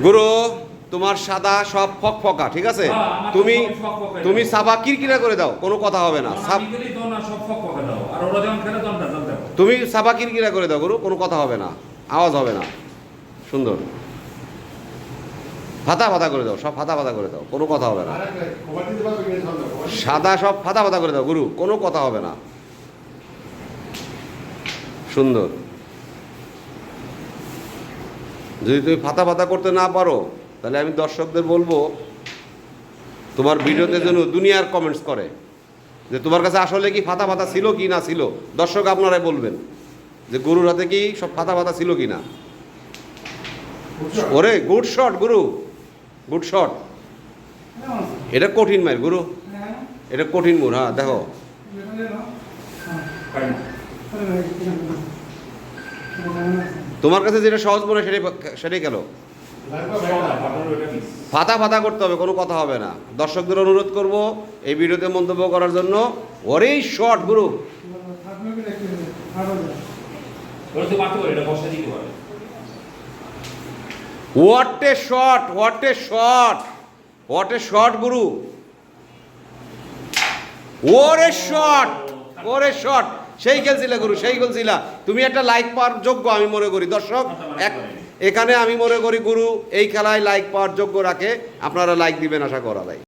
গুরু তোমার সাদা সব ফকফকা, ঠিক আছে? তুমি তুমি সাবা কিরকিরা করে দাও, কোনো কথা হবে না। তুমি সাবা কিরকিরা করে দাও গুরু, কোনো কথা হবে না, আওয়াজ হবে না। সুন্দর ফাতা ফাতা করে দাও, সব ফাতা ফাতা করে দাও, কোনো কথা হবে না। সাদা সব ফাতা ফাতা করে দাও গুরু, কোনো কথা হবে না। সুন্দর। যদি তুমি ফাতা ফাতা করতে না পারো তাহলে আমি দর্শকদের বলবো তোমার ভিডিওতে যেন দুনিয়ার কমেন্টস করে যে তোমার কাছে আসলে কি ফাতা ফাতা ছিল কি না ছিল। দর্শক আপনারাই বলবেন যে গুরুর হাতে কি সব ফাতা ফাতা ছিল কি না। ওরে গুড শট গুরু, গুড শট। এটা কঠিন মাইর গুরু, এটা কঠিন মুর। হ্যাঁ দেখো, তোমার কাছে যেটা সহজ মনে হয় সেটাই গেল। ফাতা ফাতা করতে হবে, কোনো কথা হবে না। দর্শকদের অনুরোধ করব এই ভিডিওতে মন্তব্য করার জন্য। ওরেই shot Guru, what a shot, what a shot, what a shot গুরু, ওরে শট, ওরে শট। সেই খেলছিলা গুরু, সেই খেলছিলা। তুমি একটা লাইক পাওয়ার যোগ্য আমি মনে করি। দর্শক এখানে আমি মনে করি গুরু এই খেলায় লাইক পাওয়ার যোগ্য রাখে। আপনারা লাইক দিবেন আশা করা যায়।